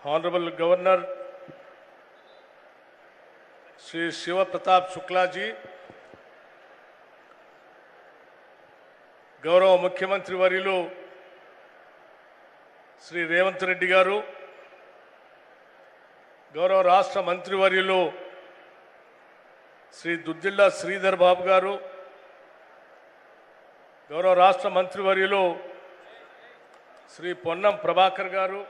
Honorable Governor Sri Shiva Pratap Shukla ji, గౌరవ ముఖ్యమంత్రి వర్యులు శ్రీ రేవంత్ రెడ్డి గారు, గౌరవ రాష్ట్ర మంత్రి వర్యులు శ్రీ దుద్దిళ్ల శ్రీధర్ బాబు గారు, గౌరవ రాష్ట్ర మంత్రి వర్యులు శ్రీ పొన్నం ప్రభాకర్ గారు,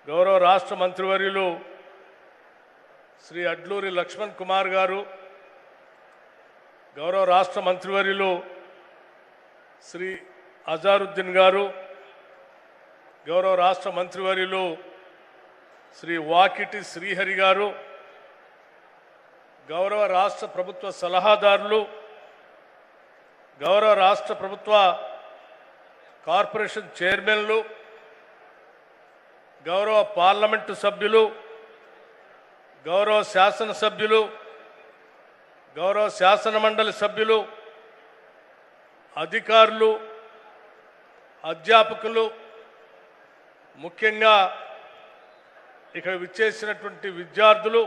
గౌరవ రాష్ట్ర మంత్రి వర్యులు శ్రీ అడ్లూరి లక్ష్మణ్ కుమార్ గారు, గౌరవ రాష్ట్ర మంత్రి వర్యులు శ్రీ అజారుద్దీన్ గారు, గౌరవ రాష్ట్ర మంత్రివర్యులు శ్రీ వాకిటి శ్రీహరి గారు, గౌరవ రాష్ట్ర ప్రభుత్వ సలహాదారులు, గౌరవ రాష్ట్ర ప్రభుత్వ కార్పొరేషన్ చైర్మన్లు, గౌరవ పార్లమెంటు సభ్యులు, గౌరవ శాసనసభ్యులు, గౌరవ శాసన మండలి సభ్యులు, అధికారులు, అధ్యాపకులు, ముఖ్యంగా ఇక్కడ విచ్చేసినటువంటి విద్యార్థులు,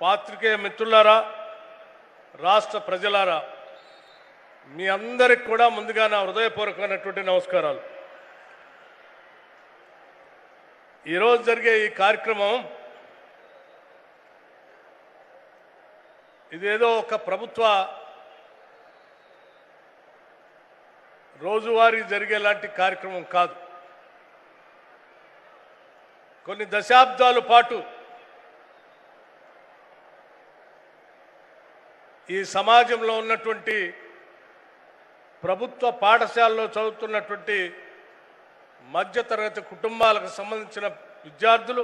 పాత్రికేయ మిత్రులారా, రాష్ట్ర ప్రజలారా, మీ అందరికి కూడా ముందుగా నా హృదయపూర్వకమైనటువంటి నమస్కారాలు. ఈరోజు జరిగే ఈ కార్యక్రమం ఇదేదో ఒక ప్రభుత్వ రోజువారీ జరిగేలాంటి కార్యక్రమం కాదు. కొన్ని దశాబ్దాల పాటు ఈ సమాజంలో ఉన్నటువంటి ప్రభుత్వ పాఠశాలలో చదువుతున్నటువంటి మధ్యతరగతి కుటుంబాలకు సంబంధించిన విద్యార్థులు,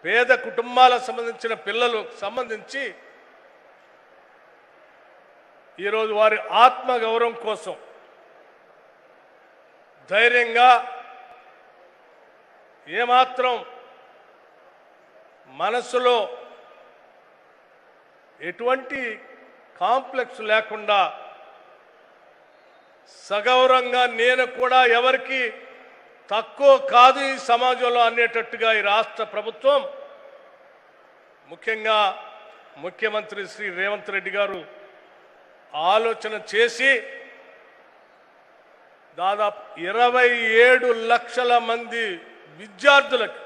పేద కుటుంబాలకు సంబంధించిన పిల్లలు సంబంధించి ఈరోజు వారి ఆత్మగౌరవం కోసం ధైర్యంగా, ఏమాత్రం మనసులో ఎటువంటి కాంప్లెక్స్ లేకుండా సగౌరవంగా నేను కూడా ఎవరికి తక్కువ కాదు ఈ సమాజంలో అనేటట్టుగా ఈ రాష్ట్ర ప్రభుత్వం, ముఖ్యంగా ముఖ్యమంత్రి శ్రీ రేవంత్ రెడ్డి గారు ఆలోచన చేసి దాదాపు 27 లక్షల మంది విద్యార్థులకు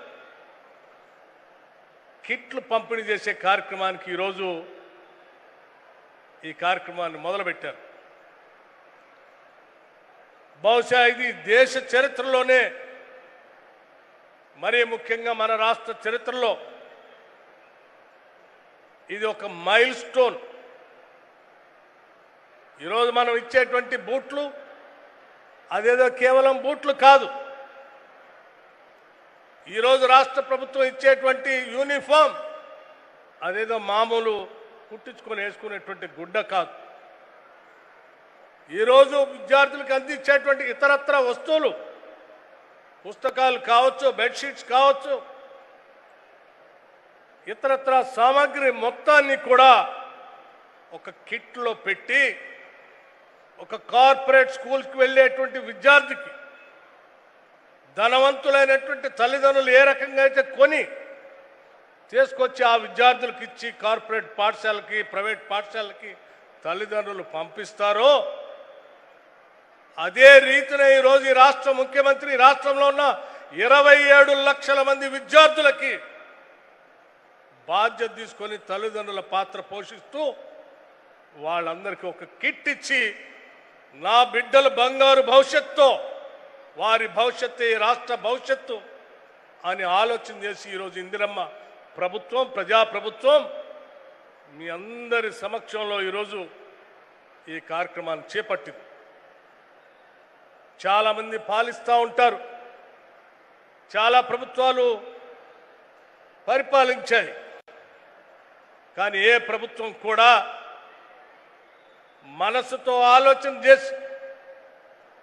కిట్లు పంపిణీ చేసే కార్యక్రమానికి ఈరోజు ఈ కార్యక్రమాన్ని మొదలుపెట్టారు. బహుశా ఇది దేశ చరిత్రలోనే, మరీ ముఖ్యంగా మన రాష్ట్ర చరిత్రలో ఇది ఒక మైల్ స్టోన్. ఈరోజు మనం ఇచ్చేటువంటి బూట్లు అదేదో కేవలం బూట్లు కాదు. ఈరోజు రాష్ట్ర ప్రభుత్వం ఇచ్చేటువంటి యూనిఫామ్ అదేదో మామూలు కుట్టించుకొని వేసుకునేటువంటి గుడ్డ కాదు. ఈరోజు విద్యార్థులకు అందించేటువంటి ఇతరత్ర వస్తువులు, పుస్తకాలు కావచ్చు, బెడ్షీట్స్ కావచ్చు, ఇతరత్ర సామాగ్రి మొత్తాన్ని కూడా ఒక కిట్లో పెట్టి ఒక కార్పొరేట్ స్కూల్కి వెళ్ళేటువంటి విద్యార్థికి ధనవంతులైనటువంటి తల్లిదండ్రులు ఏ రకంగా అయితే కొని తీసుకొచ్చి ఆ విద్యార్థులకు ఇచ్చి కార్పొరేట్ పాఠశాలకి, ప్రైవేట్ పాఠశాలకి తల్లిదండ్రులు పంపిస్తారో అదే రీతిన ఈరోజు ఈ రాష్ట్ర ముఖ్యమంత్రి రాష్ట్రంలో ఉన్న 27 లక్షల మంది విద్యార్థులకి బాధ్యత తీసుకొని తల్లిదండ్రుల పాత్ర పోషిస్తూ వాళ్ళందరికీ ఒక కిట్ ఇచ్చి నా బిడ్డల బంగారు భవిష్యత్తు, వారి భవిష్యత్తు ఈ రాష్ట్ర భవిష్యత్తు అని ఆలోచన చేసి ఈరోజు ఇందిరమ్మ ప్రభుత్వం, ప్రజాప్రభుత్వం మీ అందరి సమక్షంలో ఈరోజు ఈ కార్యక్రమాన్ని చేపట్టింది. చాలామంది పాలిస్తూ ఉంటారు, చాలా ప్రభుత్వాలు పరిపాలించాయి, కానీ ఏ ప్రభుత్వం కూడా మనసుతో ఆలోచన చేసి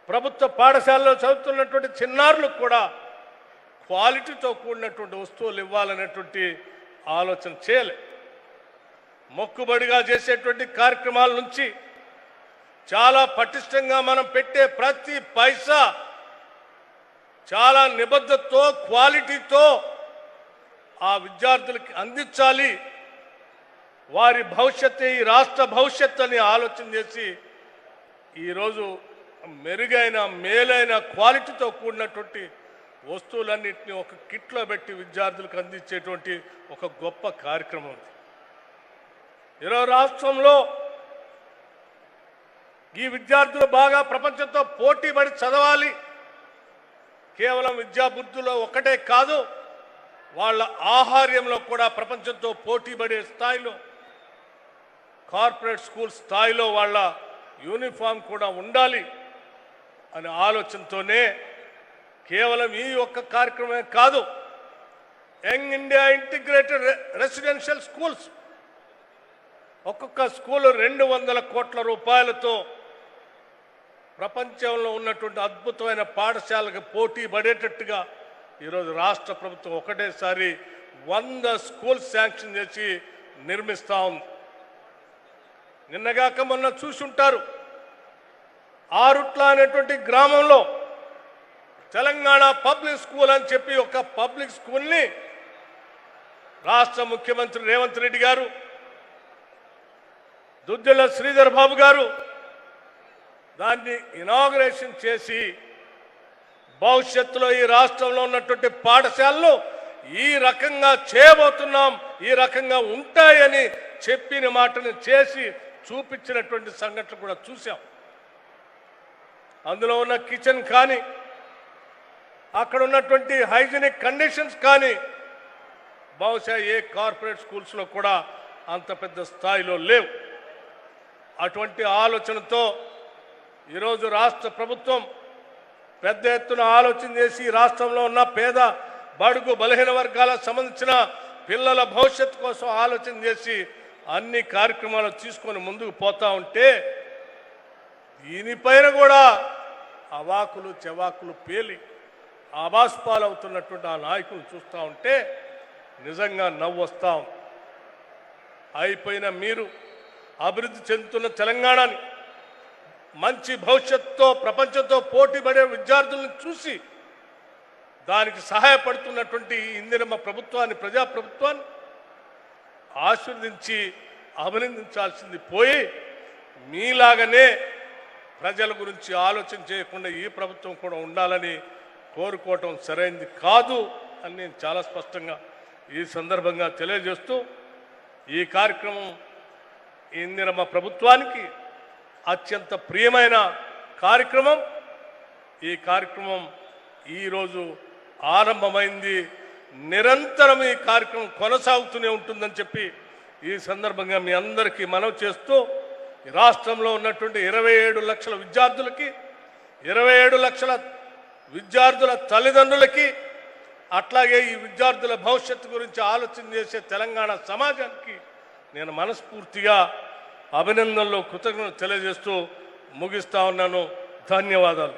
ప్రభుత్వ పాఠశాలలో చదువుతున్నటువంటి చిన్నారులకు కూడా క్వాలిటీతో కూడినటువంటి వస్తువులు ఇవ్వాలనేటువంటి ఆలోచన చేయలే. మొక్కుబడిగా చేసేటువంటి కార్యక్రమాల నుంచి చాలా పటిష్టంగా మనం పెట్టే ప్రతి పైసా చాలా నిబద్ధతతో క్వాలిటీతో ఆ విద్యార్థులకి అందించాలి. వారి భవిష్యత్తు ఈ రాష్ట్ర భవిష్యత్తు అని ఆలోచన చేసి ఈరోజు మెరుగైన మేలైన క్వాలిటీతో కూడినటువంటి వస్తువులన్నింటినీ ఒక కిట్లో పెట్టి విద్యార్థులకు అందించేటువంటి ఒక గొప్ప కార్యక్రమం. ఈరోజు రాష్ట్రంలో ఈ విద్యార్థులు బాగా ప్రపంచంతో పోటీ పడి చదవాలి. కేవలం విద్యాబుద్ధుల్లో ఒకటే కాదు, వాళ్ళ ఆహార్యంలో కూడా ప్రపంచంతో పోటీ పడే స్థాయిలో కార్పొరేట్ స్కూల్ స్థాయిలో వాళ్ళ యూనిఫామ్ కూడా ఉండాలి అనే ఆలోచనతోనే కేవలం ఈ ఒక్క కార్యక్రమమే కాదు, young India integrated residential schools ఒక్కొక్క స్కూలు 200 కోట్ల రూపాయలతో ప్రపంచంలో ఉన్నటువంటి అద్భుతమైన పాఠశాలకు పోటీ పడేటట్టుగా ఈరోజు రాష్ట్ర ప్రభుత్వం ఒకటేసారి 100 స్కూల్స్ శాంక్షన్ చేసి నిర్మిస్తూ ఉంది. నిన్నగాక మొన్న చూసుంటారు, ఆరుట్ల అనేటువంటి గ్రామంలో తెలంగాణ పబ్లిక్ స్కూల్ అని చెప్పి ఒక పబ్లిక్ స్కూల్ని రాష్ట్ర ముఖ్యమంత్రి రేవంత్ రెడ్డి గారు, దుద్దిళ్ల శ్రీధర్ బాబు గారు దాన్ని ఇనాగ్రేషన్ చేసి భవిష్యత్తులో ఈ రాష్ట్రంలో ఉన్నటువంటి పాఠశాలలు ఈ రకంగా చేయబోతున్నాం, ఈ రకంగా ఉంటాయని చెప్పిన మాటను చేసి చూపించినటువంటి సంఘటనలు కూడా చూసాం. అందులో ఉన్న కిచెన్ కానీ, అక్కడ ఉన్నటువంటి హైజీనిక్ కండిషన్స్ కానీ బహుశా ఏ కార్పొరేట్ స్కూల్స్లో కూడా అంత పెద్ద స్థాయిలో లేవు. అటువంటి ఆలోచనతో ఈరోజు రాష్ట్ర ప్రభుత్వం పెద్ద ఎత్తున ఆలోచన చేసి రాష్ట్రంలో ఉన్న పేద బడుగు బలహీన వర్గాలకు సంబంధించిన పిల్లల భవిష్యత్తు కోసం ఆలోచన చేసి అన్ని కార్యక్రమాలు తీసుకొని ముందుకు పోతా ఉంటే దీనిపైన కూడా అవాకులు చెవాకులు పేలి ఆబాస్పాలవుతున్నటువంటి ఆ నాయకులు చూస్తూ ఉంటే నిజంగా నవ్వు వస్తాం. అయిపోయిన మీరు అభివృద్ధి చెందుతున్న తెలంగాణని మంచి భవిష్యత్తుతో ప్రపంచంతో పోటీ పడే విద్యార్థులను చూసి దానికి సహాయపడుతున్నటువంటి ఇందిరమ్మ ప్రభుత్వాన్ని, ప్రజాప్రభుత్వాన్ని ఆశీర్వదించి అభినందించాల్సింది పోయి మీలాగనే ప్రజల గురించి ఆలోచన చేయకుండా ఈ ప్రభుత్వం కూడా ఉండాలని కోరుకోవటం సరైనది కాదు అని నేను చాలా స్పష్టంగా ఈ సందర్భంగా తెలియజేస్తూ ఈ కార్యక్రమం ఇందిరమ్మ ప్రభుత్వానికి అత్యంత ప్రియమైన కార్యక్రమం. ఈ కార్యక్రమం ఈరోజు ఆరంభమైంది, నిరంతరం ఈ కార్యక్రమం కొనసాగుతూనే ఉంటుందని చెప్పి ఈ సందర్భంగా మీ అందరికీ మనవి చేస్తూ రాష్ట్రంలో ఉన్నటువంటి 27 లక్షల విద్యార్థులకి, 27 లక్షల విద్యార్థుల తల్లిదండ్రులకి, అట్లాగే ఈ విద్యార్థుల భవిష్యత్తు గురించి ఆలోచన చేసే తెలంగాణ సమాజానికి నేను మనస్ఫూర్తిగా అభినందనలు, కృతజ్ఞతలు తెలియజేస్తూ ముగిస్తా ఉన్నాను. ధన్యవాదాలు.